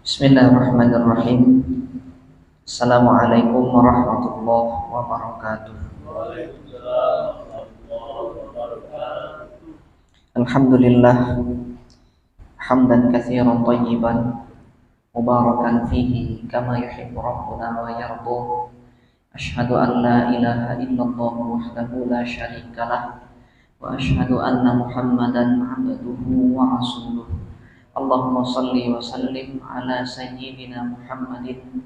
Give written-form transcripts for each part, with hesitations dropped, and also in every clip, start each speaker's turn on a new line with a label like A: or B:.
A: Bismillahirrahmanirrahim. Assalamualaikum warahmatullahi wabarakatuh. Alhamdulillah hamdan katsiran thayyiban mubarakan fihi kama yuhibbu rabbuna wa yarda. Asyhadu an la ilaha illallah wahdahu la syarikalah wa asyhadu anna Muhammadan 'abduhu wa rasuluh. Allahumma salli wa sallim ala sayyidina Muhammadin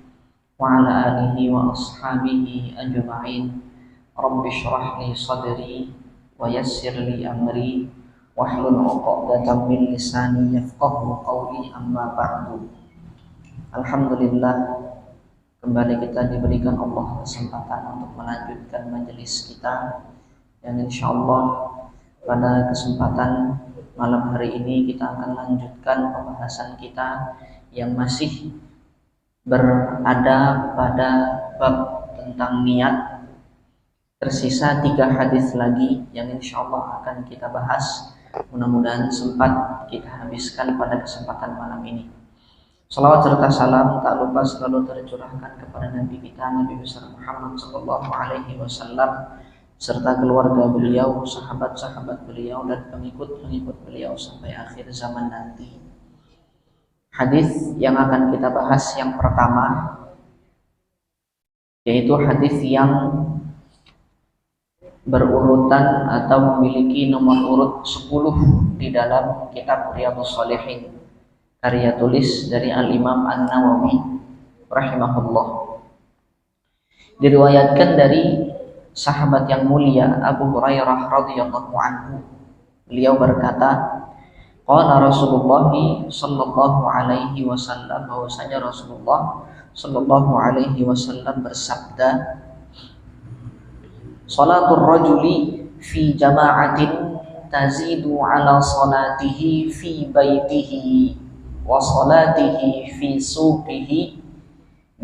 A: wa ala alihi wa ashabihi ajma'in. Rabbi shrah li sadri wa yassir li amri wahlul 'uqdatam min lisani yafqahu qawli, amma ba'du. Alhamdulillah, kembali kita diberikan Allah kesempatan untuk melanjutkan majelis kita, yang insyaallah pada kesempatan malam hari ini kita akan lanjutkan pembahasan kita yang masih berada pada bab tentang niat. Tersisa 3 hadis lagi yang insyaallah akan kita bahas. Mudah-mudahan sempat kita habiskan pada kesempatan malam ini. Salawat serta salam tak lupa selalu tercurahkan kepada Nabi kita, Nabi besar Muhammad sallallahu alaihi wasallam, serta keluarga beliau, sahabat-sahabat beliau, dan pengikut-pengikut beliau sampai akhir zaman nanti. Hadis yang akan kita bahas yang pertama yaitu hadis yang berurutan atau memiliki nomor urut 10 di dalam kitab Riyadhus Shalihin, karya tulis dari Al-Imam An-Nawawi rahimahullah. Diriwayatkan dari sahabat yang mulia Abu Hurairah radhiyallahu anhu. Beliau berkata, qala Rasulullah sallallahu alaihi wasallam, bahwasanya Rasulullah sallallahu alaihi wasallam bersabda, salatul rajuli fi jama'atin tazidu ala salatihi fi baitihi wa salatihi fi suqihi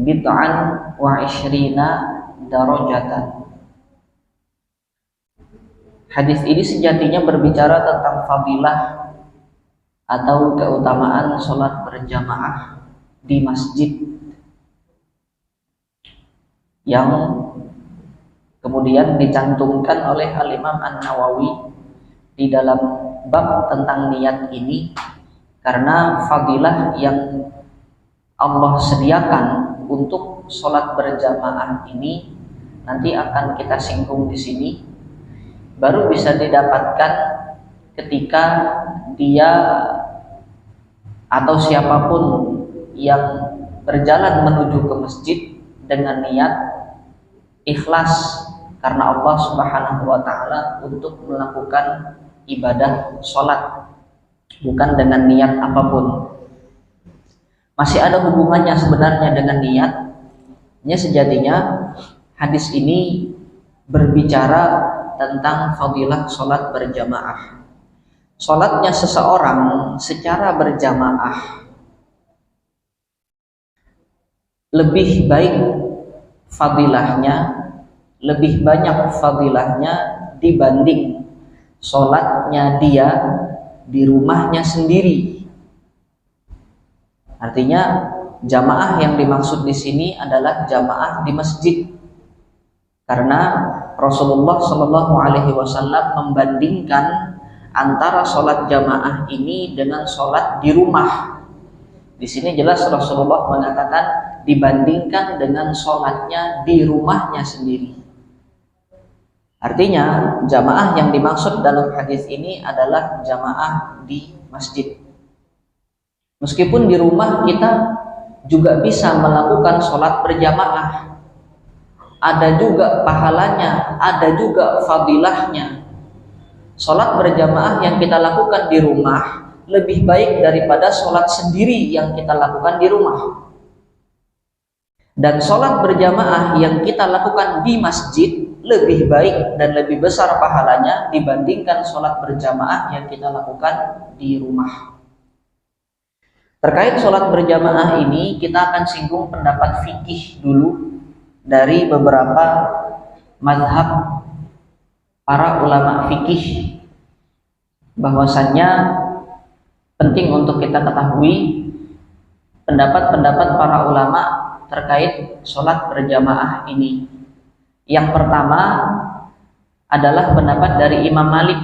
A: bid'an wa 20 darajatan. Hadis ini sejatinya berbicara tentang fadilah atau keutamaan sholat berjamaah di masjid, yang kemudian dicantumkan oleh Al-Imam An-Nawawi di dalam bab tentang niat ini, karena fadilah yang Allah sediakan untuk sholat berjamaah ini nanti akan kita singgung di sini. Baru bisa didapatkan ketika dia atau siapapun yang berjalan menuju ke masjid dengan niat ikhlas karena Allah Subhanahu wa taala untuk melakukan ibadah sholat, bukan dengan niat apapun. Masih ada hubungannya sebenarnya dengan niatnya. Sejatinya hadis ini berbicara tentang fadilah sholat berjamaah. Sholatnya seseorang secara berjamaah lebih baik fadilahnya, lebih banyak fadilahnya dibanding sholatnya dia di rumahnya sendiri. Artinya jamaah yang dimaksud di sini adalah jamaah di masjid, karena Rasulullah Shallallahu Alaihi Wasallam membandingkan antara sholat jamaah ini dengan sholat di rumah. Di sini jelas Rasulullah mengatakan dibandingkan dengan sholatnya di rumahnya sendiri. Artinya jamaah yang dimaksud dalam hadis ini adalah jamaah di masjid. Meskipun di rumah kita juga bisa melakukan sholat berjamaah, ada juga pahalanya, ada juga fadilahnya. Sholat berjamaah yang kita lakukan di rumah lebih baik daripada sholat sendiri yang kita lakukan di rumah. Dan sholat berjamaah yang kita lakukan di masjid lebih baik dan lebih besar pahalanya dibandingkan sholat berjamaah yang kita lakukan di rumah. Terkait sholat berjamaah ini, kita akan singgung pendapat fikih dulu dari beberapa mazhab para ulama fikih, bahwasannya penting untuk kita ketahui pendapat-pendapat para ulama terkait sholat berjamaah ini. Yang pertama adalah pendapat dari Imam Malik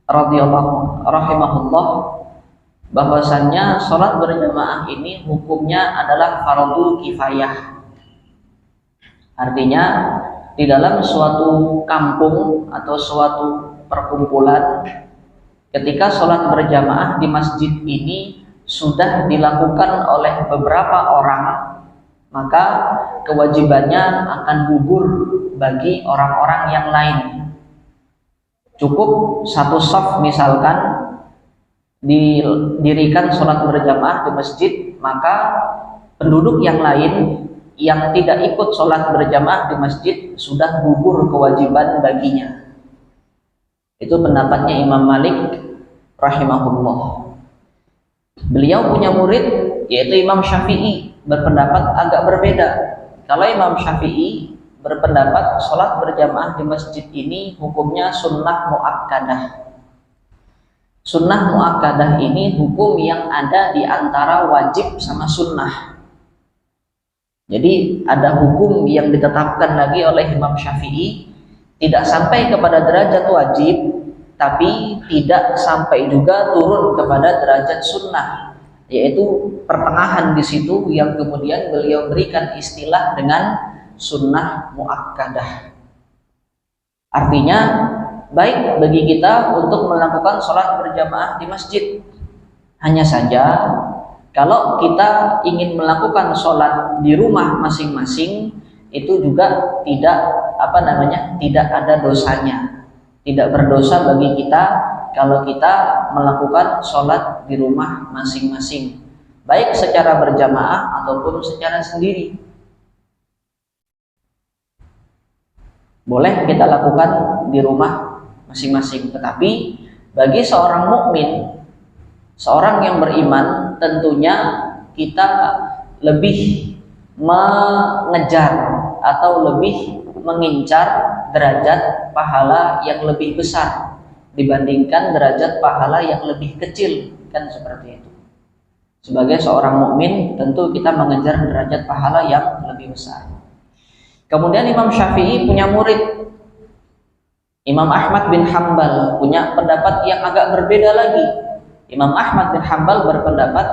A: radhiyallahu rahimahullah, bahwasannya sholat berjamaah ini hukumnya adalah fardu kifayah. Artinya di dalam suatu kampung atau suatu perkumpulan, ketika sholat berjamaah di masjid ini sudah dilakukan oleh beberapa orang, maka kewajibannya akan gugur bagi orang-orang yang lain. Cukup satu shaf misalkan didirikan sholat berjamaah di masjid, maka penduduk yang lain yang tidak ikut sholat berjamaah di masjid sudah gugur kewajiban baginya. Itu pendapatnya Imam Malik rahimahullah. Beliau punya murid yaitu Imam Syafi'i, berpendapat agak berbeda. Kalau Imam Syafi'i berpendapat sholat berjamaah di masjid ini hukumnya sunnah muakkadah. Sunnah muakkadah ini hukum yang ada di antara wajib sama sunnah. Jadi ada hukum yang ditetapkan lagi oleh Imam Syafi'i, tidak sampai kepada derajat wajib, tapi tidak sampai juga turun kepada derajat sunnah, yaitu pertengahan di situ yang kemudian beliau berikan istilah dengan sunnah muakkadah. Artinya baik bagi kita untuk melakukan sholat berjamaah di masjid. Hanya saja kalau kita ingin melakukan sholat di rumah masing-masing, itu juga tidak ada dosanya, tidak berdosa bagi kita kalau kita melakukan sholat di rumah masing-masing, baik secara berjamaah ataupun secara sendiri. Boleh kita lakukan di rumah masing-masing, tetapi bagi seorang mukmin, seorang yang beriman, tentunya kita lebih mengejar atau lebih mengincar derajat pahala yang lebih besar dibandingkan derajat pahala yang lebih kecil, kan seperti itu. Sebagai seorang mukmin tentu kita mengejar derajat pahala yang lebih besar. Kemudian Imam Syafi'i punya murid Imam Ahmad bin Hanbal, punya pendapat yang agak berbeda lagi. Imam Ahmad bin Hanbal berpendapat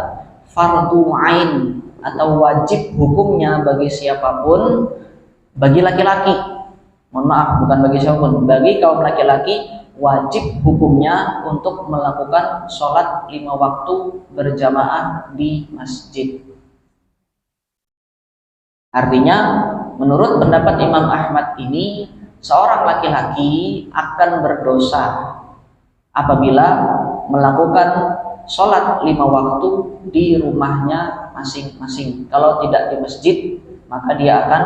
A: fardu ain atau wajib hukumnya bagi siapapun, bagi laki-laki, mohon maaf bukan bagi siapapun, bagi kaum laki-laki wajib hukumnya untuk melakukan sholat 5 waktu berjamaah di masjid. Artinya menurut pendapat Imam Ahmad ini, seorang laki-laki akan berdosa apabila melakukan sholat 5 waktu di rumahnya masing-masing. Kalau tidak di masjid, maka dia akan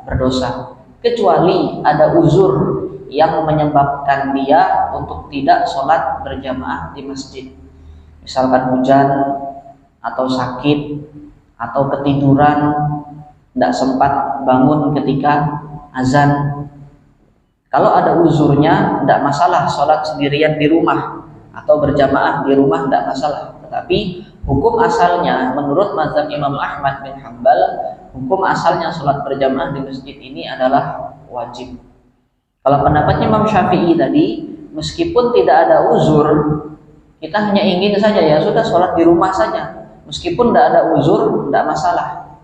A: berdosa, kecuali ada uzur yang menyebabkan dia untuk tidak sholat berjamaah di masjid. Misalkan hujan, atau sakit, atau ketiduran, tidak sempat bangun ketika azan. Kalau ada uzurnya, tidak masalah sholat sendirian di rumah atau berjamaah di rumah, tidak masalah. Tetapi hukum asalnya menurut mazhab Imam Ahmad bin Hanbal, hukum asalnya sholat berjamaah di masjid ini adalah wajib. Kalau pendapatnya Imam Syafi'i tadi, meskipun tidak ada uzur, kita hanya ingin saja ya sudah sholat di rumah saja, meskipun tidak ada uzur, tidak masalah,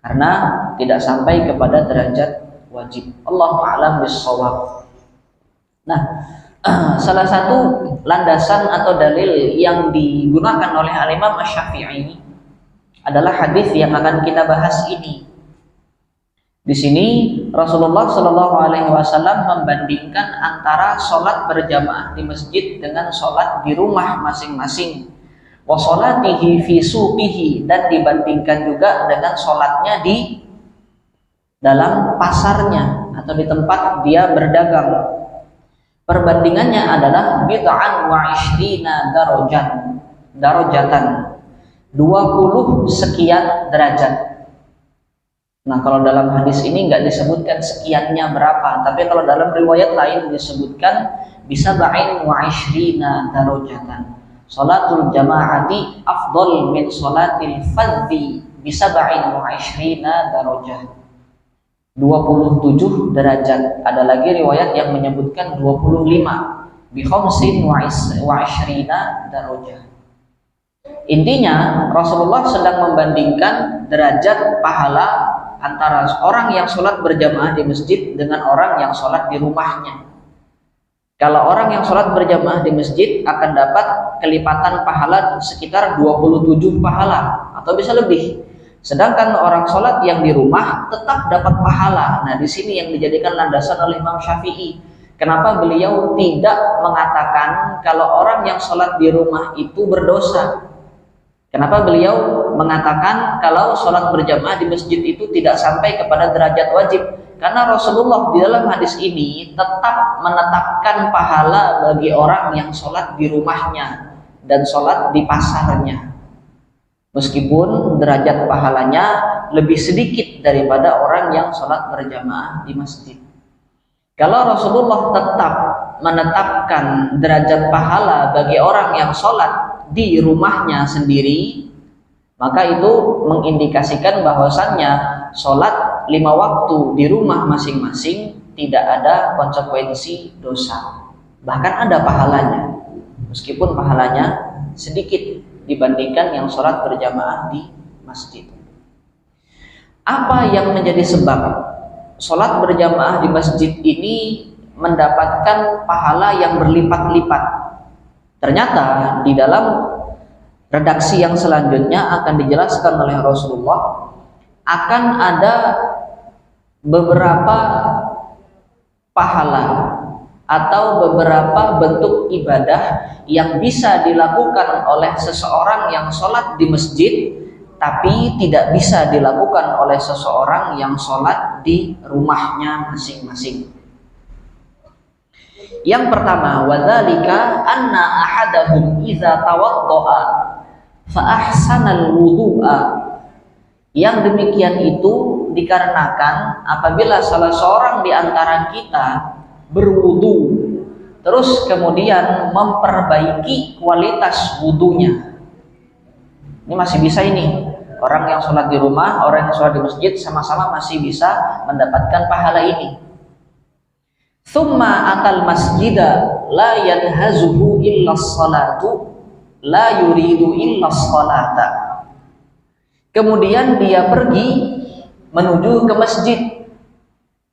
A: karena tidak sampai kepada derajat wajib. Allahu a'lam bis-shawab. Nah, salah satu landasan atau dalil yang digunakan oleh Al-Imam Asy-Syafi'i adalah hadis yang akan kita bahas ini. Di sini Rasulullah Shallallahu Alaihi Wasallam membandingkan antara sholat berjamaah di masjid dengan sholat di rumah masing-masing. Wa sholatihi fi suqihi, dan dibandingkan juga dengan sholatnya di dalam pasarnya atau di tempat dia berdagang. Perbandingannya adalah bid'an wa ishrina darajatan, 20 sekian derajat. Nah, kalau dalam hadis ini nggak disebutkan sekiannya berapa, tapi kalau dalam riwayat lain disebutkan bisa ba'in wa ishrina darajatan. Salatul jama'ati afdol min salatil fadhi bisab'in wa 'ishrina darajah. 27 derajat. Ada lagi riwayat yang menyebutkan 25 bi khamsin wa 'ishrina darajah. Intinya Rasulullah sedang membandingkan derajat pahala antara orang yang sholat berjamaah di masjid dengan orang yang sholat di rumahnya. Kalau orang yang sholat berjamaah di masjid akan dapat kelipatan pahala sekitar 27 pahala atau bisa lebih. Sedangkan orang sholat yang di rumah tetap dapat pahala. Nah, di sini yang dijadikan landasan oleh Imam Syafi'i. Kenapa beliau tidak mengatakan kalau orang yang sholat di rumah itu berdosa? Kenapa beliau mengatakan kalau sholat berjamaah di masjid itu tidak sampai kepada derajat wajib? Karena Rasulullah di dalam hadis ini tetap menetapkan pahala bagi orang yang sholat di rumahnya dan sholat di pasarnya, meskipun derajat pahalanya lebih sedikit daripada orang yang sholat berjamaah di masjid. Kalau Rasulullah tetap menetapkan derajat pahala bagi orang yang sholat di rumahnya sendiri, maka itu mengindikasikan bahwasannya sholat 5 waktu di rumah masing-masing tidak ada konsekuensi dosa, bahkan ada pahalanya, meskipun pahalanya sedikit dibandingkan yang sholat berjamaah di masjid. Apa yang menjadi sebab sholat berjamaah di masjid ini mendapatkan pahala yang berlipat-lipat? Ternyata di dalam redaksi yang selanjutnya akan dijelaskan oleh Rasulullah akan ada beberapa pahala atau beberapa bentuk ibadah yang bisa dilakukan oleh seseorang yang sholat di masjid tapi tidak bisa dilakukan oleh seseorang yang sholat di rumahnya masing-masing. Yang pertama, wadzalika anna ahadahum idza tawaddaa fa ahsanal wudu'a. Yang demikian itu dikarenakan apabila salah seorang di antara kita berwudu terus kemudian memperbaiki kualitas wudunya. Ini masih bisa ini. Orang yang sholat di rumah, orang yang sholat di masjid sama-sama masih bisa mendapatkan pahala ini. Tsumma atal masjida la yanhazuhu illa sholatu la yuridu illa sholata. Kemudian dia pergi menuju ke masjid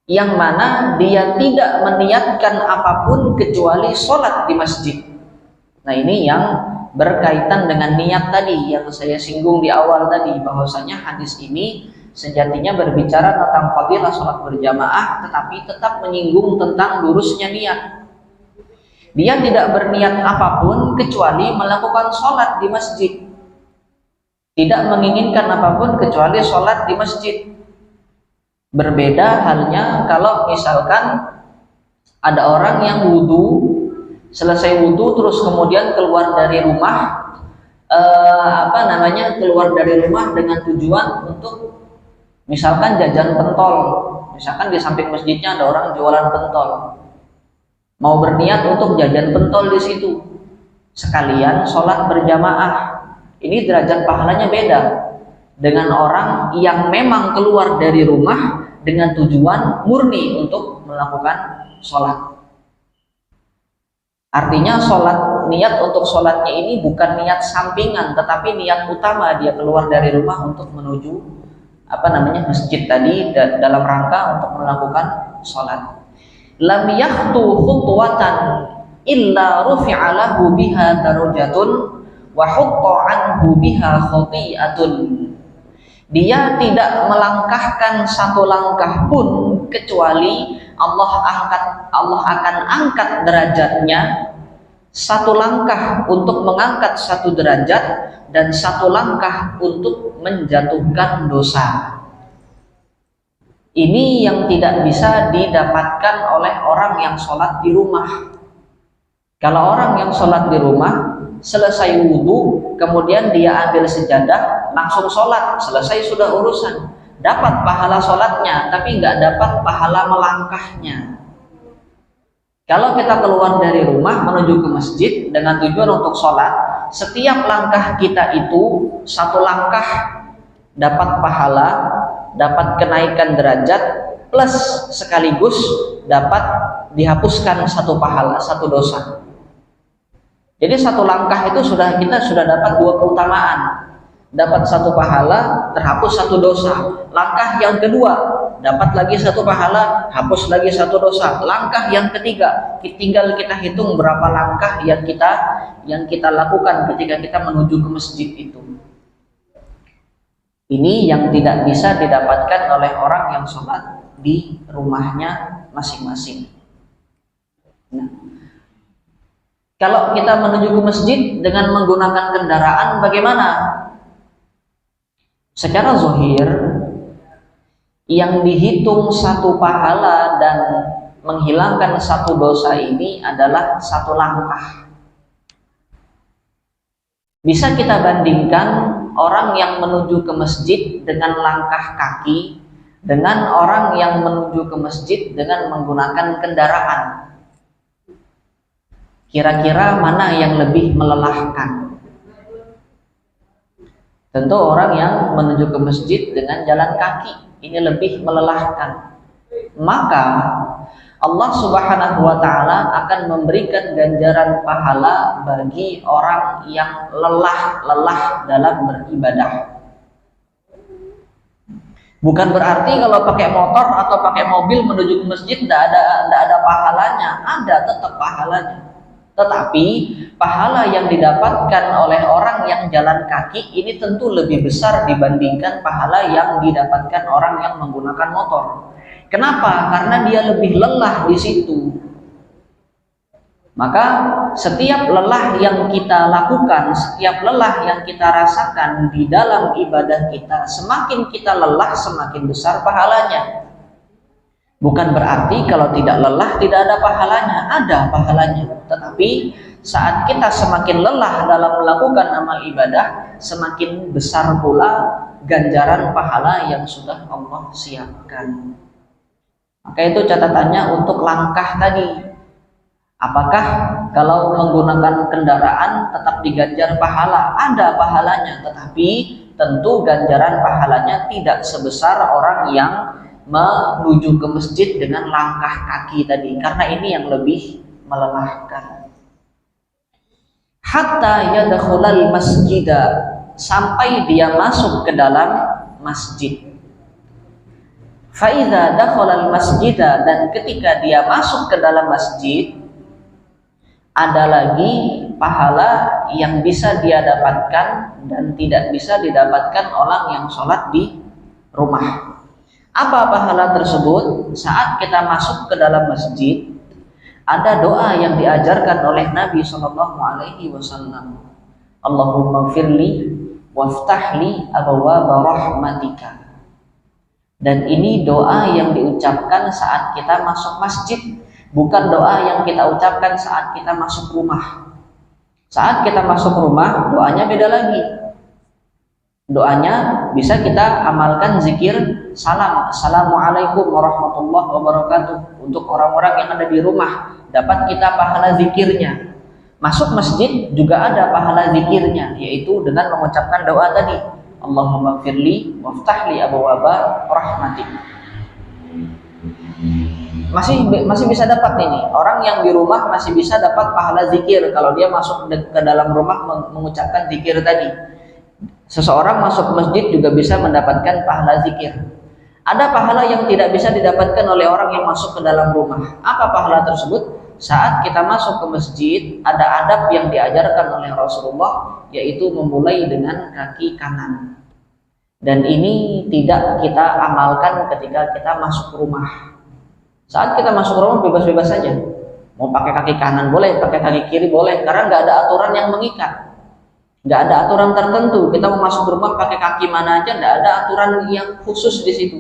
A: yang mana dia tidak meniatkan apapun kecuali sholat di masjid. Nah, ini yang berkaitan dengan niat tadi yang saya singgung di awal tadi, bahwasanya hadis ini sejatinya berbicara tentang fadilah sholat berjamaah tetapi tetap menyinggung tentang lurusnya niat. Dia tidak berniat apapun kecuali melakukan sholat di masjid, tidak menginginkan apapun kecuali sholat di masjid. Berbeda halnya kalau misalkan ada orang yang wudhu, selesai wudhu terus kemudian keluar dari rumah, keluar dari rumah dengan tujuan untuk misalkan jajan pentol. Misalkan di samping masjidnya ada orang jualan pentol, mau berniat untuk jajan pentol di situ, sekalian sholat berjamaah. Ini derajat pahalanya beda dengan orang yang memang keluar dari rumah dengan tujuan murni untuk melakukan sholat. Artinya niat untuk sholatnya ini bukan niat sampingan, tetapi niat utama dia keluar dari rumah untuk menuju masjid tadi dalam rangka untuk melakukan sholat. Lam yakhtu khutwatan illa rufi'a lahu biha darajatun wa hutta anhu biha khati'atun. Dia tidak melangkahkan satu langkah pun kecuali Allah akan angkat derajatnya satu langkah untuk mengangkat satu derajat dan satu langkah untuk menjatuhkan dosa. Ini yang tidak bisa didapatkan oleh orang yang sholat di rumah. Kalau orang yang sholat di rumah selesai wudhu, kemudian dia ambil sejadah, langsung sholat, selesai sudah urusan, dapat pahala sholatnya, tapi nggak dapat pahala melangkahnya. Kalau kita keluar dari rumah menuju ke masjid dengan tujuan untuk sholat, setiap langkah kita itu satu langkah dapat pahala, dapat kenaikan derajat, plus sekaligus dapat dihapuskan satu pahala, satu dosa. Jadi satu langkah itu kita sudah dapat dua keutamaan. Dapat satu pahala, terhapus satu dosa. Langkah yang kedua, dapat lagi satu pahala, hapus lagi satu dosa. Langkah yang ketiga, tinggal kita hitung berapa langkah yang kita lakukan ketika kita menuju ke masjid itu. Ini yang tidak bisa didapatkan oleh orang yang sholat di rumahnya masing-masing. Nah, kalau kita menuju ke masjid dengan menggunakan kendaraan, bagaimana? Secara zahir, yang dihitung satu pahala dan menghilangkan satu dosa ini adalah satu langkah. Bisa kita bandingkan orang yang menuju ke masjid dengan langkah kaki dengan orang yang menuju ke masjid dengan menggunakan kendaraan. Kira-kira mana yang lebih melelahkan? Tentu orang yang menuju ke masjid dengan jalan kaki ini lebih melelahkan. Maka Allah Subhanahu wa taala akan memberikan ganjaran pahala bagi orang yang lelah dalam beribadah. Bukan berarti kalau pakai motor atau pakai mobil menuju ke masjid tidak ada pahalanya, ada tetap pahalanya. Tetapi pahala yang didapatkan oleh orang yang jalan kaki ini tentu lebih besar dibandingkan pahala yang didapatkan orang yang menggunakan motor. Kenapa? Karena dia lebih lelah di situ. Maka setiap lelah yang kita lakukan, setiap lelah yang kita rasakan di dalam ibadah kita, semakin kita lelah semakin besar pahalanya. Bukan berarti kalau tidak lelah tidak ada pahalanya, ada pahalanya. Tetapi saat kita semakin lelah dalam melakukan amal ibadah, semakin besar pula ganjaran pahala yang sudah Allah siapkan. Maka itu catatannya untuk langkah tadi. Apakah kalau menggunakan kendaraan tetap diganjar pahala? Ada pahalanya, tetapi tentu ganjaran pahalanya tidak sebesar orang yang menuju ke masjid dengan langkah kaki tadi, karena ini yang lebih melelahkan. Hatta yadkhulal masjida, sampai dia masuk ke dalam masjid. Fa idza dakhalal masjida, dan ketika dia masuk ke dalam masjid, ada lagi pahala yang bisa dia dapatkan dan tidak bisa didapatkan orang yang sholat di rumah. Apa pahala tersebut? Saat kita masuk ke dalam masjid, ada doa yang diajarkan oleh Nabi SAW. Allahumma firli waftahli abwaaba rahmatika. Dan ini doa yang diucapkan saat kita masuk masjid, bukan doa yang kita ucapkan saat kita masuk rumah. Saat kita masuk rumah, doanya beda lagi. Doanya bisa kita amalkan zikir salam, assalamualaikum warahmatullahi wabarakatuh. Untuk orang-orang yang ada di rumah, dapat kita pahala zikirnya. Masuk masjid juga ada pahala zikirnya, yaitu dengan mengucapkan doa tadi, Allahumma firli waftahli abwaaba rahmatik. Masih bisa dapat ini. Orang yang di rumah masih bisa dapat pahala zikir kalau dia masuk ke dalam rumah mengucapkan zikir tadi. Seseorang masuk masjid juga bisa mendapatkan pahala zikir. Ada pahala yang tidak bisa didapatkan oleh orang yang masuk ke dalam rumah. Apa pahala tersebut? Saat kita masuk ke masjid, ada adab yang diajarkan oleh Rasulullah, yaitu memulai dengan kaki kanan. Dan ini tidak kita amalkan ketika kita masuk rumah. Saat kita masuk rumah bebas-bebas saja. Mau pakai kaki kanan boleh, pakai kaki kiri boleh, karena nggak ada aturan yang mengikat. Nggak ada aturan tertentu. Kita mau masuk rumah pakai kaki mana aja, nggak ada aturan yang khusus di situ.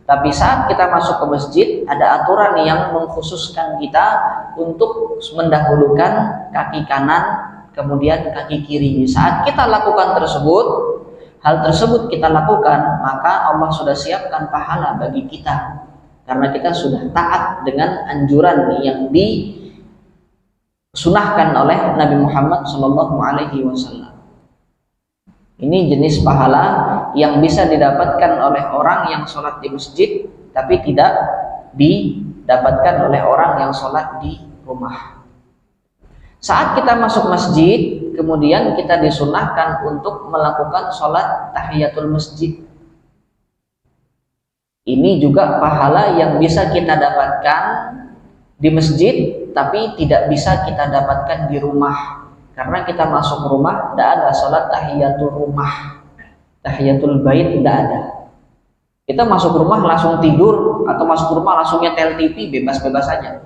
A: Tapi saat kita masuk ke masjid, ada aturan yang mengkhususkan kita untuk mendahulukan kaki kanan, kemudian kaki kiri. Saat kita lakukan hal tersebut kita lakukan, maka Allah sudah siapkan pahala bagi kita. Karena kita sudah taat dengan anjuran yang disunahkan oleh Nabi Muhammad SAW. Ini jenis pahala yang bisa didapatkan oleh orang yang sholat di masjid, tapi tidak didapatkan oleh orang yang sholat di rumah. Saat kita masuk masjid, kemudian kita disunahkan untuk melakukan sholat tahiyatul masjid. Ini juga pahala yang bisa kita dapatkan di masjid, tapi tidak bisa kita dapatkan di rumah. Karena kita masuk rumah, tidak ada sholat tahiyatul rumah, tahiyatul bait tidak ada. Kita masuk rumah langsung tidur, atau masuk rumah langsung nyetel TV, bebas-bebas saja.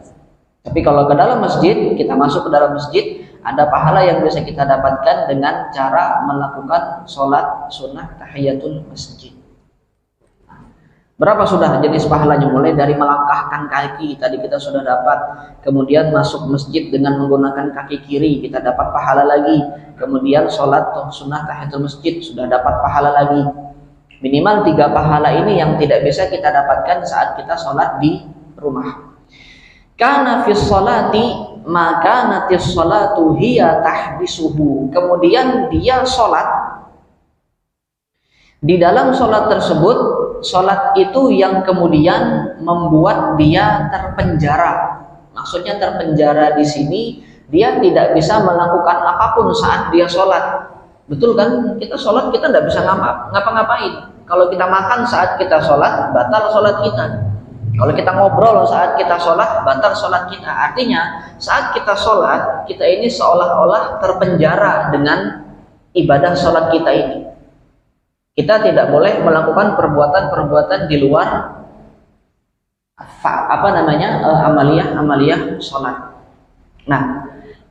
A: Tapi kalau ke dalam masjid, kita masuk ke dalam masjid, ada pahala yang bisa kita dapatkan dengan cara melakukan sholat sunnah tahiyatul masjid. Berapa sudah jenis pahalanya? Mulai dari melangkahkan kaki, tadi kita sudah dapat. Kemudian masuk masjid dengan menggunakan kaki kiri, kita dapat pahala lagi. Kemudian sholat sunnah tahiyatul masjid, sudah dapat pahala lagi. Minimal 3 pahala ini yang tidak bisa kita dapatkan saat kita sholat di rumah. Karena fis sholati maka natis sholatu hiya tahbisuhu. Kemudian dia sholat, di dalam sholat tersebut, sholat itu yang kemudian membuat dia terpenjara. Maksudnya terpenjara di sini, dia tidak bisa melakukan apapun saat dia sholat. Betul kan? Kita sholat, kita tidak bisa ngapa-ngapain. Kalau kita makan saat kita sholat, batal sholat kita. Kalau kita ngobrol saat kita sholat, batal sholat kita. Artinya, saat kita sholat, kita ini seolah-olah terpenjara dengan ibadah sholat kita ini. Kita tidak boleh melakukan perbuatan-perbuatan di luar amaliyah sholat. Nah,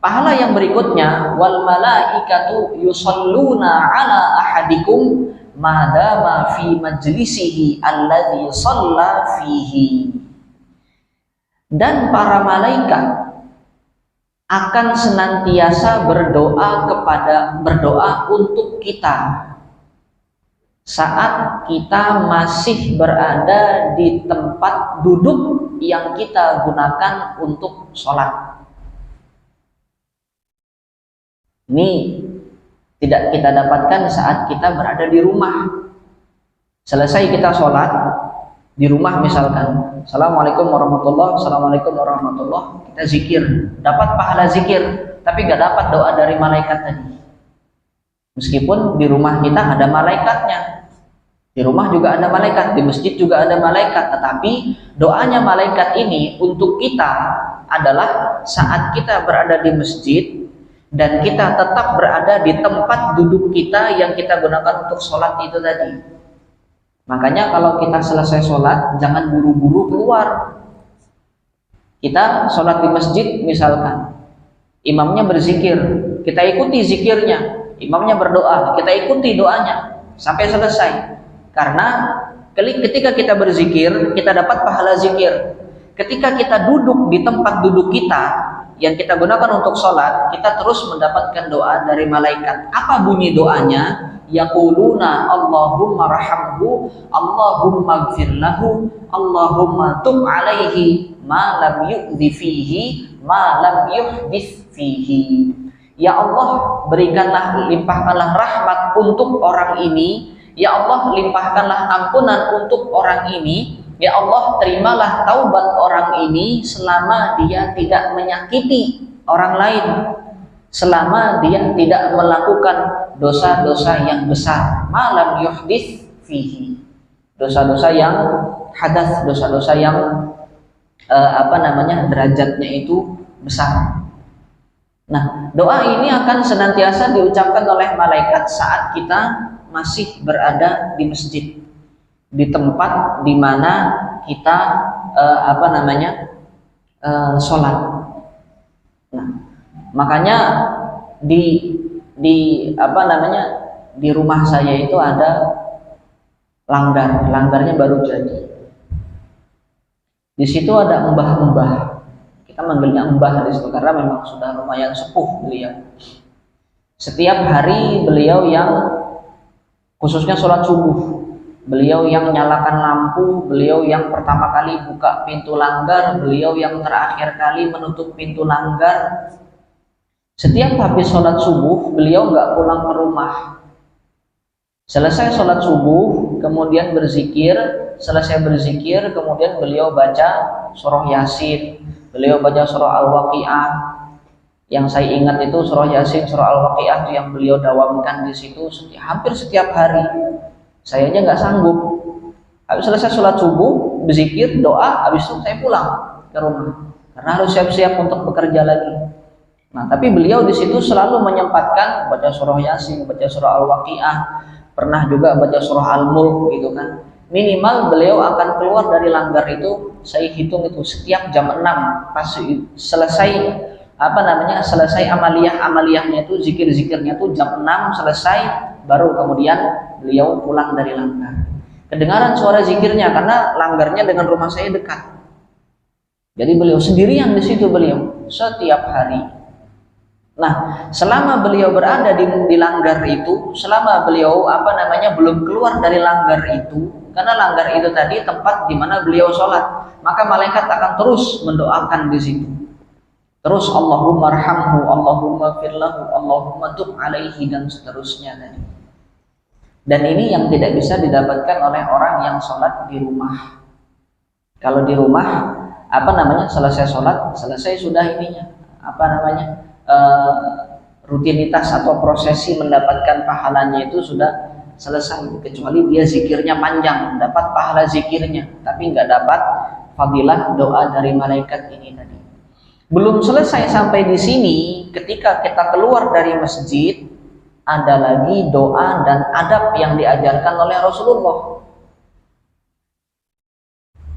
A: pahala yang berikutnya, wal malaikatu yusalluna ala ahadikum madama fi majlisihi alladhi shalla fihi. Dan para malaikat akan senantiasa berdoa untuk kita saat kita masih berada di tempat duduk yang kita gunakan untuk sholat. Ini tidak kita dapatkan saat kita berada di rumah. Selesai kita sholat di rumah, misalkan Assalamualaikum warahmatullahi wabarakatuh, Assalamualaikum warahmatullahi wabarakatuh, kita zikir, dapat pahala zikir, tapi nggak dapat doa dari malaikat tadi. Meskipun di rumah kita ada malaikatnya, di rumah juga ada malaikat, di masjid juga ada malaikat, tetapi doanya malaikat ini untuk kita adalah saat kita berada di masjid dan kita tetap berada di tempat duduk kita yang kita gunakan untuk sholat itu tadi. Makanya kalau kita selesai sholat, jangan buru-buru keluar. Kita sholat di masjid misalkan, imamnya berzikir, kita ikuti zikirnya. Imamnya berdoa, kita ikuti doanya sampai selesai. Karena ketika kita berzikir, kita dapat pahala zikir. Ketika kita duduk di tempat duduk kita yang kita gunakan untuk sholat, kita terus mendapatkan doa dari malaikat. Apa bunyi doanya? Yaquluna Allahumma rahamhu, Allahumma gfir lahu, Allahumma tub alaihi, ma lam yu'dhi fihi, ma lam yuhdith fihi. Ya Allah, berikanlah, limpahkanlah rahmat untuk orang ini. Ya Allah, limpahkanlah ampunan untuk orang ini. Ya Allah, terimalah taubat orang ini selama dia tidak menyakiti orang lain, selama dia tidak melakukan dosa-dosa yang besar. Malam yuhdits fihi, dosa-dosa yang hadas, dosa-dosa yang derajatnya itu besar. Nah, doa ini akan senantiasa diucapkan oleh malaikat saat kita masih berada di masjid, di tempat di mana kita sholat. Nah, makanya di rumah saya itu ada langgarnya baru jadi. Di situ ada mbah-mbah. Kita manggilnya mbah di situ karena memang sudah lumayan sepuh beliau. Setiap hari beliau yang khususnya sholat subuh, beliau yang nyalakan lampu, beliau yang pertama kali buka pintu langgar, beliau yang terakhir kali menutup pintu langgar. Setiap habis sholat subuh, beliau nggak pulang ke rumah. Selesai sholat subuh, kemudian berzikir. Selesai berzikir, kemudian beliau baca surah Yasin, beliau baca surah Al-Waqiah. Yang saya ingat itu surah Yasin, surah Al-Waqiah itu yang beliau dawamkan di situ hampir setiap hari. Saya aja nggak sanggup. Habis selesai sholat subuh, berzikir, doa, habis itu saya pulang ke rumah karena harus siap-siap untuk bekerja lagi. Nah, tapi beliau di situ selalu menyempatkan baca surah Yasin, baca surah Al-Waqiah, pernah juga baca surah Al-Mulk gitu kan. Minimal beliau akan keluar dari langgar itu, saya hitung itu setiap jam 6 pas selesai selesai amaliyahnya itu, zikir-zikirnya itu jam 6 selesai, baru kemudian beliau pulang dari langgar. Kedengaran suara zikirnya karena langgarnya dengan rumah saya dekat. Jadi beliau sendirian di situ beliau setiap hari. Nah, selama beliau berada di langgar itu, selama beliau belum keluar dari langgar itu, karena langgar itu tadi tempat di mana beliau sholat, maka malaikat akan terus mendoakan di situ. Terus Allahumma arhamhu, Allahumma firlahu, Allahumma tub alaihi, dan seterusnya tadi. Dan ini yang tidak bisa didapatkan oleh orang yang sholat di rumah. Kalau di rumah selesai sholat, selesai sudah rutinitas atau prosesi mendapatkan pahalanya itu sudah selesai, kecuali dia zikirnya panjang, dapat pahala zikirnya, tapi nggak dapat fadilah doa dari malaikat ini tadi. Belum selesai sampai di sini, ketika kita keluar dari masjid, ada lagi doa dan adab yang diajarkan oleh Rasulullah.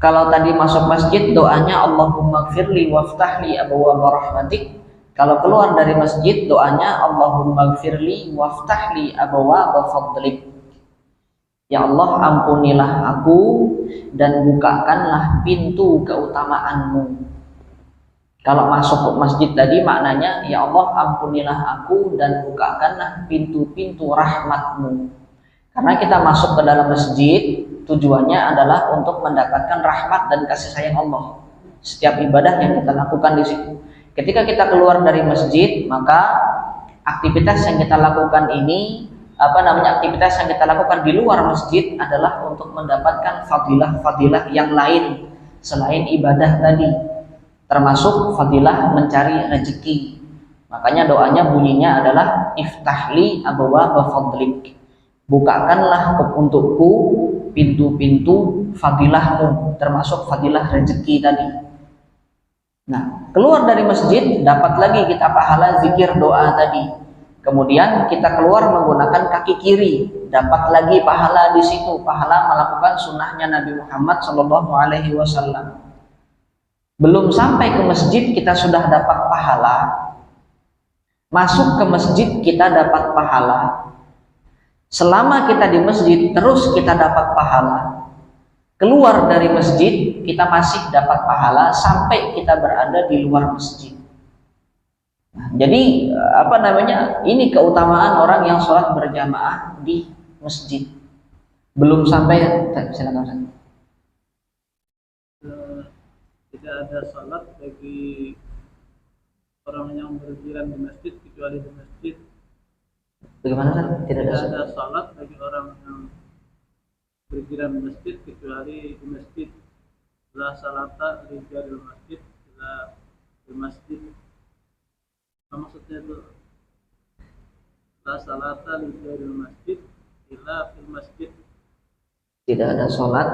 A: Kalau tadi masuk masjid doanya Allahumma gfirli waftahli abwaaba rahmatik. Kalau keluar dari masjid doanya Allahumma gfirli waftahli abwaaba fadlik. Ya Allah, ampunilah aku dan bukakanlah pintu keutamaanmu. Kalau masuk ke masjid tadi maknanya ya Allah, ampunilah aku dan bukakanlah pintu-pintu rahmatmu. Karena kita masuk ke dalam masjid tujuannya adalah untuk mendapatkan rahmat dan kasih sayang Allah. Setiap ibadah yang kita lakukan di situ. Ketika kita keluar dari masjid, maka aktivitas yang kita lakukan ini, aktivitas yang kita lakukan di luar masjid adalah untuk mendapatkan fadilah-fadilah yang lain selain ibadah tadi, termasuk fadilah mencari rezeki. Makanya doanya bunyinya adalah iftahli abwaaba fadlik. Bukakanlah untukku pintu-pintu fadilahmu, termasuk fadilah rezeki tadi. Nah, keluar dari masjid dapat lagi kita pahala zikir doa tadi. Kemudian kita keluar menggunakan kaki kiri, dapat lagi pahala di situ, pahala melakukan sunnahnya Nabi Muhammad SAW. Belum sampai ke masjid kita sudah dapat pahala. Masuk ke masjid kita dapat pahala. Selama kita di masjid terus kita dapat pahala. Keluar dari masjid kita masih dapat pahala sampai kita berada di luar masjid. Nah, jadi ini keutamaan orang yang sholat berjamaah di masjid. Belum sampai, silakan.
B: Tidak ada sholat bagi orang yang berjiran di masjid kecuali di masjid.
A: Bagaimana kan? Tidak
B: ada sholat bagi orang yang berjiran di masjid kecuali di masjid. La salata li jaril masjid ila di masjid. Apa maksudnya itu? La salata li jaril masjid ila fil masjid.
A: Tidak ada sholat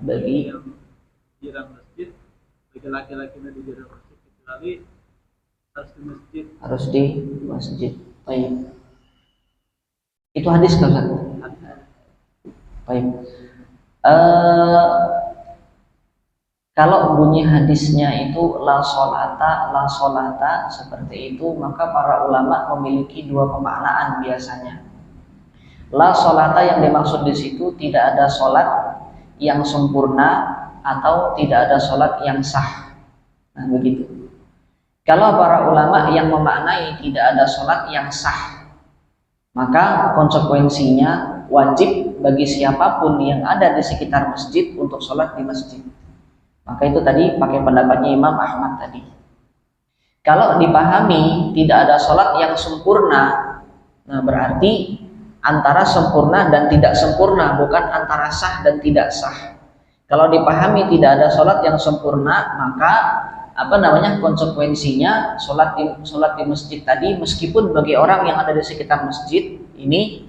A: bagi
B: yang jiran masjid, bagi laki-laki yang di jiran masjid kecuali harus di masjid. Harus di
A: masjid. Baik. Itu hadis kan? Baik. Kalau bunyi hadisnya itu la solata seperti itu, maka para ulama memiliki dua pemaknaan biasanya. La solata yang dimaksud di situ tidak ada solat yang sempurna atau tidak ada solat yang sah. Nah, begitu. Kalau para ulama yang memaknai tidak ada solat yang sah, maka konsekuensinya wajib bagi siapapun yang ada di sekitar masjid untuk sholat di masjid. Maka itu tadi pakai pendapatnya Imam Ahmad tadi. Kalau dipahami tidak ada sholat yang sempurna, nah berarti antara sempurna dan tidak sempurna, bukan antara sah dan tidak sah. Kalau dipahami tidak ada sholat yang sempurna, maka konsekuensinya sholat di masjid tadi, meskipun bagi orang yang ada di sekitar masjid ini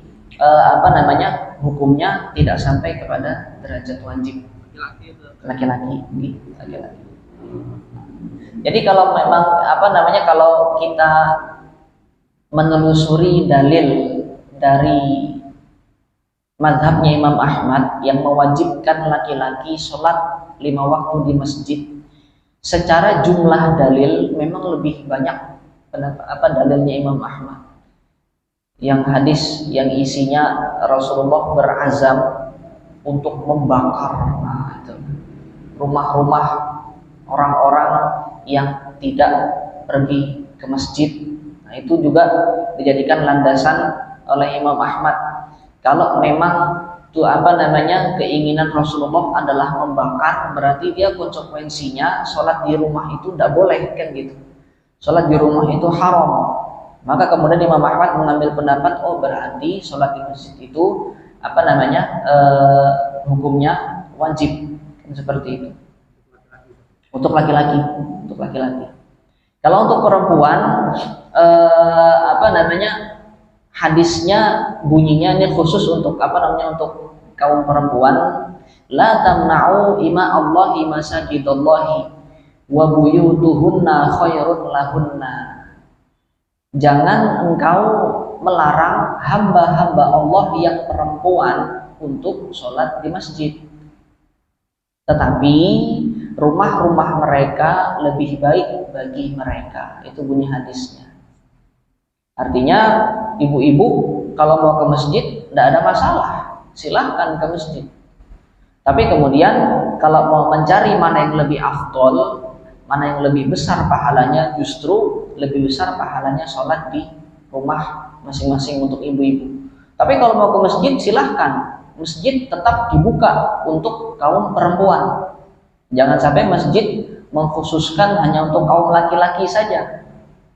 A: hukumnya tidak sampai kepada derajat wajib. Laki-laki. Jadi kalau memang kalau kita menelusuri dalil dari mazhabnya Imam Ahmad yang mewajibkan laki-laki sholat 5 waktu di masjid, secara jumlah dalil memang lebih banyak dalilnya Imam Ahmad. Yang hadis yang isinya Rasulullah berazam untuk membakar rumah-rumah orang-orang yang tidak pergi ke masjid. Nah, itu juga dijadikan landasan oleh Imam Ahmad. Kalau memang keinginan Rasulullah adalah membakar, berarti dia konsekuensinya sholat di rumah itu tidak boleh, kan gitu. Sholat di rumah itu haram. Maka kemudian Imam Ahmad mengambil pendapat, berarti sholat di masjid itu hukumnya wajib, seperti itu. Untuk laki-laki. Kalau untuk perempuan, hadisnya bunyinya ini khusus untuk untuk kaum perempuan, la tamna'u ima Allahi masajidallahi wa buyutuhunna khairun lahunna. Jangan engkau melarang hamba-hamba Allah yang perempuan untuk sholat di masjid, tetapi rumah-rumah mereka lebih baik bagi mereka. Itu bunyi hadisnya. Artinya ibu-ibu kalau mau ke masjid tidak ada masalah, silahkan ke masjid. Tapi kemudian kalau mau mencari mana yang lebih afdol, mana yang lebih besar pahalanya, justru lebih besar pahalanya sholat di rumah masing-masing untuk ibu-ibu. Tapi kalau mau ke masjid silahkan, masjid tetap dibuka untuk kaum perempuan. Jangan sampai masjid mengkhususkan hanya untuk kaum laki-laki saja.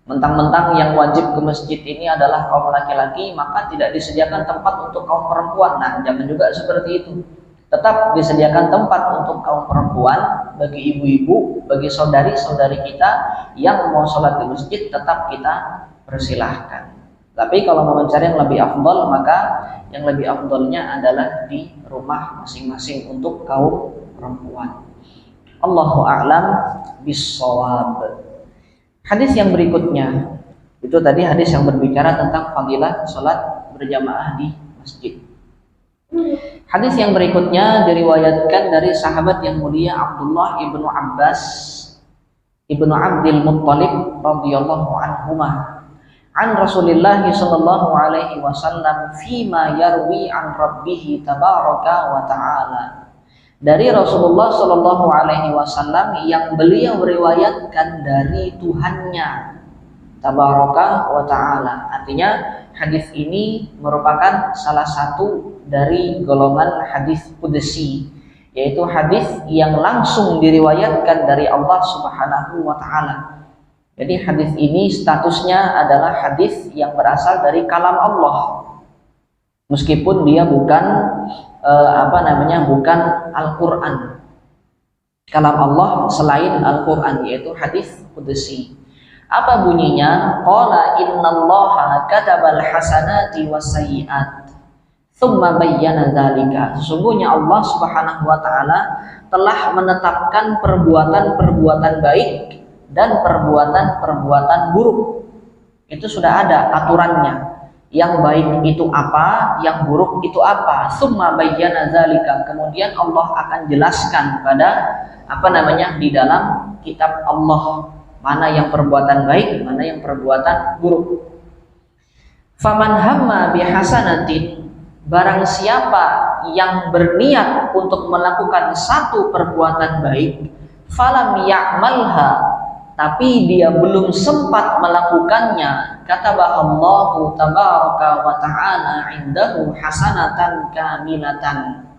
A: Mentang-mentang yang wajib ke masjid ini adalah kaum laki-laki, maka tidak disediakan tempat untuk kaum perempuan. Nah, jangan juga seperti itu. Tetap disediakan tempat untuk kaum perempuan, bagi ibu-ibu, bagi saudari-saudari kita yang mau sholat di masjid, tetap kita persilahkan. Tapi kalau mau mencari yang lebih afdol, maka yang lebih afdolnya adalah di rumah masing-masing untuk kaum perempuan. Allahu a'lam bis-shawab. Hadis yang berikutnya itu tadi hadis yang berbicara tentang fadilah sholat berjamaah di masjid. Hadis yang berikutnya diriwayatkan dari sahabat yang mulia Abdullah ibnu Abbas ibnu Abdul Muttalib radhiyallahu anhuma an Rasulillah sallallahu alaihi wasallam fima yarwi an rabbih tabaraka wa ta'ala. Dari Rasulullah sallallahu alaihi wasallam yang beliau meriwayatkan dari Tuhannya tabaraka wa ta'ala. Artinya hadis ini merupakan salah satu dari golongan hadis qudsi, yaitu hadis yang langsung diriwayatkan dari Allah Subhanahu wa taala. Jadi hadis ini statusnya adalah hadis yang berasal dari kalam Allah. Meskipun dia bukan bukan Al-Qur'an. Kalam Allah selain Al-Qur'an, yaitu hadis qudsi. Apa bunyinya? Qala innallaha katabal hasanati wasayyi'at tsumma bayyana dzalika. Sesungguhnya Allah Subhanahu wa taala telah menetapkan perbuatan-perbuatan baik dan perbuatan-perbuatan buruk. Itu sudah ada aturannya. Yang baik itu apa, yang buruk itu apa. Tsumma bayyana dzalika. Kemudian Allah akan jelaskan pada di dalam kitab Allah, mana yang perbuatan baik, mana yang perbuatan buruk. Faman hamma bihasanatin, barang siapa yang berniat untuk melakukan satu perbuatan baik, falam ya'malha, tapi dia belum sempat melakukannya, katabahallahu tabaraka wa ta'ala indahu hasanatan kamilatan.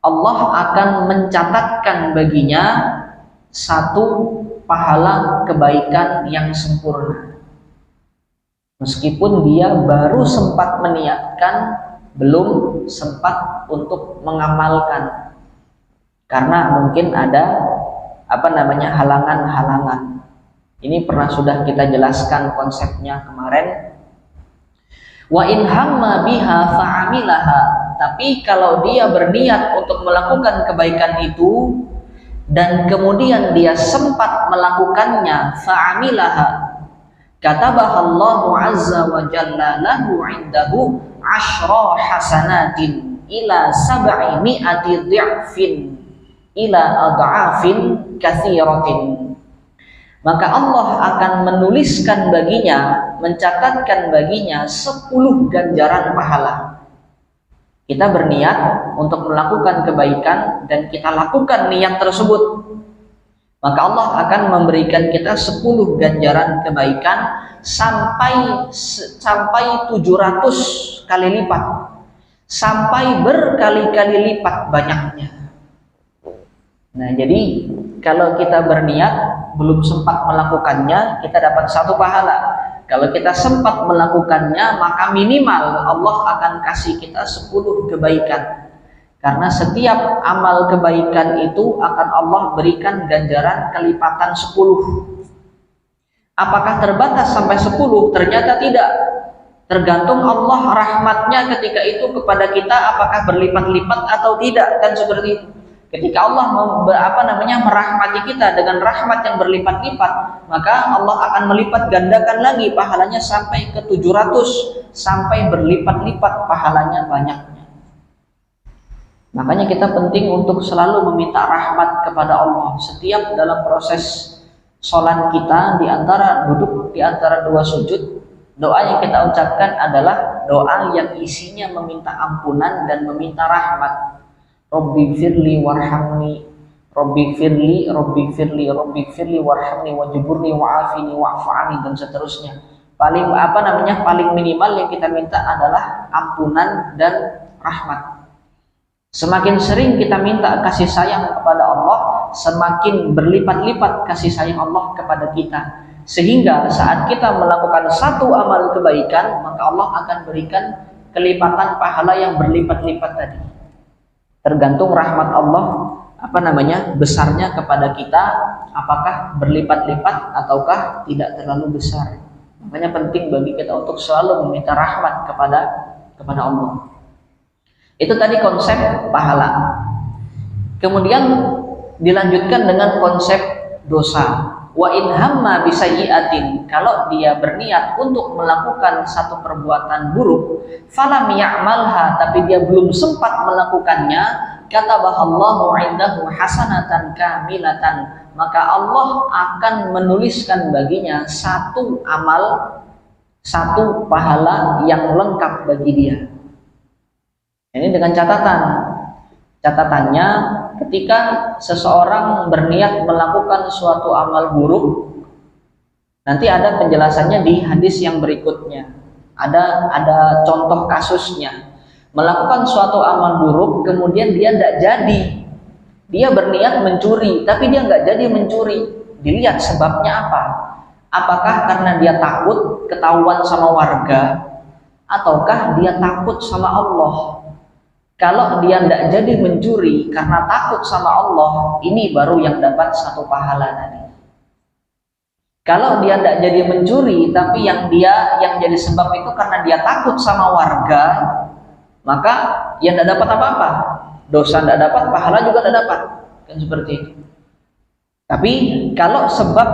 A: Allah akan mencatatkan baginya satu pahala kebaikan yang sempurna. meskipun dia baru sempat meniatkan, belum sempat untuk mengamalkan, karena mungkin ada halangan-halangan. Ini pernah sudah kita jelaskan konsepnya kemarin. Wa in hamma biha fa'amilaha, tapi kalau dia berniat untuk melakukan kebaikan itu dan kemudian dia sempat melakukannya, fa'amilaha, katabahallahu azza wa jalla lahu 'indahu 'ashra hasanatin ila 700 dhi'fin ila ad'afin katsiratin. Maka Allah akan menuliskan baginya, mencatatkan baginya 10 ganjaran pahala. Kita berniat untuk melakukan kebaikan dan kita lakukan niat tersebut, maka Allah akan memberikan kita 10 ganjaran kebaikan sampai 700 kali lipat, sampai berkali-kali lipat banyaknya. Nah, jadi kalau kita berniat belum sempat melakukannya, kita dapat 1 pahala. Kalau kita sempat melakukannya, maka minimal Allah akan kasih kita 10 kebaikan. Karena setiap amal kebaikan itu akan Allah berikan ganjaran kelipatan 10. Apakah terbatas sampai 10? Ternyata tidak. Tergantung Allah rahmatnya ketika itu kepada kita, apakah berlipat-lipat atau tidak, kan seperti itu. Ketika Allah merahmati kita dengan rahmat yang berlipat-lipat, maka Allah akan melipat gandakan lagi pahalanya sampai ke 700, sampai berlipat-lipat pahalanya banyaknya. Makanya kita penting untuk selalu meminta rahmat kepada Allah setiap dalam proses sholat kita. Di antara duduk di antara 2 sujud, doa yang kita ucapkan adalah doa yang isinya meminta ampunan dan meminta rahmat. Rabbi firli warhamni, Rabbi firli, Rabbi firli, Rabbi firli warhamni wajburni wa'afini wa'fa'ani, dan seterusnya. Paling minimal yang kita minta adalah ampunan dan rahmat. Semakin sering kita minta kasih sayang kepada Allah, semakin berlipat-lipat kasih sayang Allah kepada kita. Sehingga saat kita melakukan 1 amal kebaikan, maka Allah akan berikan kelipatan pahala yang berlipat-lipat tadi. Tergantung rahmat Allah besarnya kepada kita, apakah berlipat-lipat ataukah tidak terlalu besar. Makanya penting bagi kita untuk selalu meminta rahmat kepada Allah. Itu tadi konsep pahala. Kemudian dilanjutkan dengan konsep dosa. Wa in hamma bisayyi'atin, kalau dia berniat untuk melakukan satu perbuatan buruk, falam ya'malha, tapi dia belum sempat melakukannya, katabahallahu 'indahu hasanatan kamilatan, maka Allah akan menuliskan baginya 1 amal, 1 pahala yang lengkap bagi dia. Ini dengan catatannya, ketika seseorang berniat melakukan suatu amal buruk, nanti ada penjelasannya di hadis yang berikutnya. Ada contoh kasusnya. Melakukan suatu amal buruk, kemudian dia tidak jadi. Dia berniat mencuri, tapi dia nggak jadi mencuri. Dilihat sebabnya apa? Apakah karena dia takut ketahuan sama warga, ataukah dia takut sama Allah? Kalau dia tidak jadi mencuri karena takut sama Allah, ini baru yang dapat 1 pahala tadi. Kalau dia tidak jadi mencuri, tapi yang jadi sebab itu karena dia takut sama warga, maka yang tidak dapat apa-apa. Dosa tidak dapat, pahala juga tidak dapat. Kan seperti itu. Tapi kalau sebab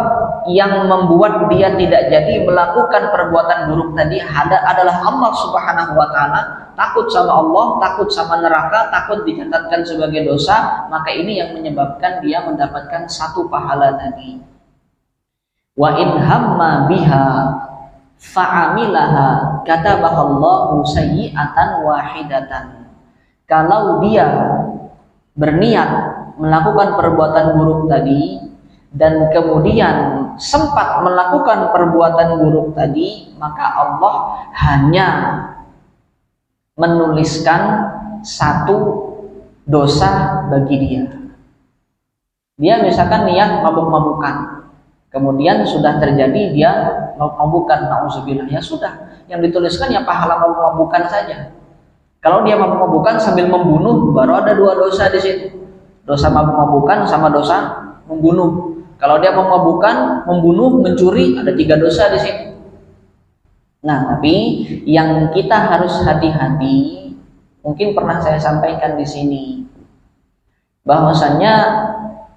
A: yang membuat dia tidak jadi melakukan perbuatan buruk tadi adalah Allah Subhanahu wa Ta'ala, takut sama Allah, takut sama neraka, takut dicatatkan sebagai dosa, maka ini yang menyebabkan dia mendapatkan 1 pahala tadi. Wa in hamma biha fa'amilaha katabahallahu sayyi'atan wahidatan. Kalau dia berniat melakukan perbuatan buruk tadi dan kemudian sempat melakukan perbuatan buruk tadi, maka Allah hanya menuliskan 1 dosa bagi dia. Dia misalkan niat mabuk-mabukan, kemudian sudah terjadi dia mabuk-mabukan, nauzubillah, ya sudah, yang dituliskan ya pahala mabuk-mabukan saja. Kalau dia mabuk-mabukan sambil membunuh, baru ada 2 dosa di situ, dosa mabuk-mabukan sama dosa membunuh. Kalau dia mabuk-mabukan, membunuh, mencuri, ada 3 dosa di situ. Nah, tapi yang kita harus hati-hati, mungkin pernah saya sampaikan di sini, bahwasannya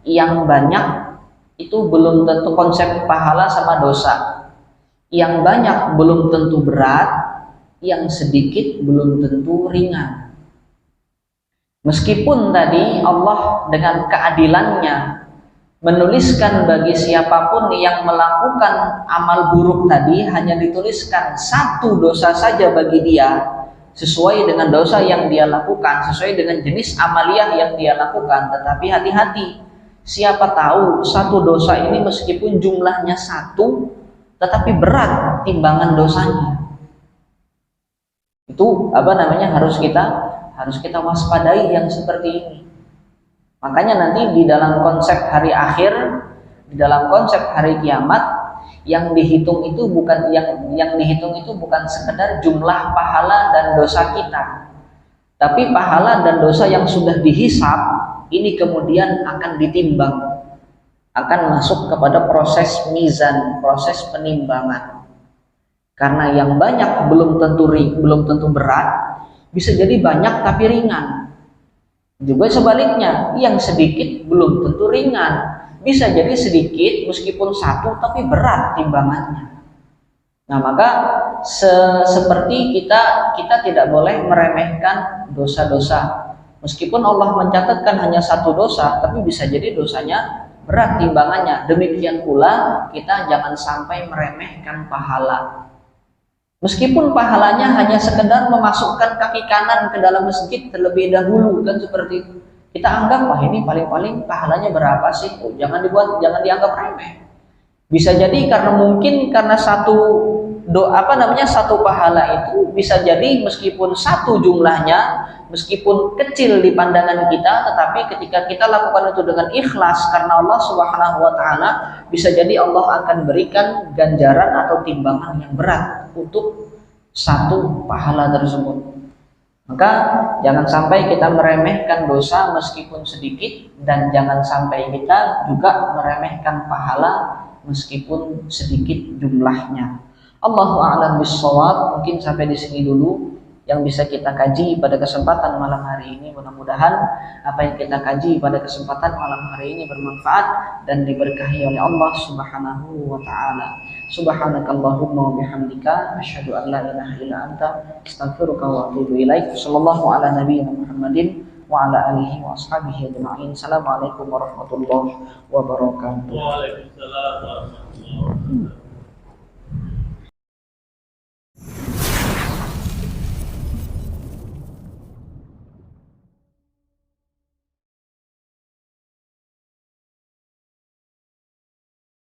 A: yang banyak itu belum tentu konsep pahala sama dosa. Yang banyak belum tentu berat, yang sedikit belum tentu ringan. Meskipun tadi Allah dengan keadilannya menuliskan bagi siapapun yang melakukan amal buruk tadi hanya dituliskan 1 dosa saja bagi dia, sesuai dengan dosa yang dia lakukan, sesuai dengan jenis amaliyah yang dia lakukan. Tetapi hati-hati, siapa tahu 1 dosa ini meskipun jumlahnya 1, tetapi berat timbangan dosanya. Itu harus kita waspadai yang seperti ini. Makanya nanti di dalam konsep hari akhir, di dalam konsep hari kiamat, yang dihitung itu bukan sekedar jumlah pahala dan dosa kita, tapi pahala dan dosa yang sudah dihisab ini kemudian akan ditimbang, akan masuk kepada proses mizan, proses penimbangan. Karena yang banyak belum tentu berat, bisa jadi banyak tapi ringan. Juga sebaliknya, yang sedikit belum tentu ringan, bisa jadi sedikit meskipun 1 tapi berat timbangannya. Nah, maka seperti kita tidak boleh meremehkan dosa-dosa. Meskipun Allah mencatatkan hanya 1 dosa, tapi bisa jadi dosanya berat timbangannya. Demikian pula kita jangan sampai meremehkan pahala. Meskipun pahalanya hanya sekedar memasukkan kaki kanan ke dalam masjid terlebih dahulu, kan seperti itu. Kita anggap, wah ini paling-paling pahalanya berapa sih? Oh, jangan dianggap remeh. Bisa jadi karena satu pahala itu bisa jadi meskipun 1 jumlahnya, meskipun kecil di pandangan kita, tetapi ketika kita lakukan itu dengan ikhlas karena Allah Subhanahu wa taala, bisa jadi Allah akan berikan ganjaran atau timbangan yang berat untuk 1 pahala tersebut. Maka jangan sampai kita meremehkan dosa meskipun sedikit, dan jangan sampai kita juga meremehkan pahala meskipun sedikit jumlahnya. Allahu a'lam bishshawab. Mungkin sampai di sini dulu yang bisa kita kaji pada kesempatan malam hari ini. Mudah-mudahan apa yang kita kaji pada kesempatan malam hari ini bermanfaat dan diberkahi oleh Allah Subhanahu wa taala. Subhanakallahumma wa bihamdika asyhadu an la ilaha illa anta astaghfiruka wa atubu ilaik. Sallallahu ala nabiyyina Muhammadin wa ala alihi wa ashabihi ajma'in. Assalamualaikum warahmatullahi wabarakatuh.
B: Waalaikumsalam warahmatullahi wabarakatuh.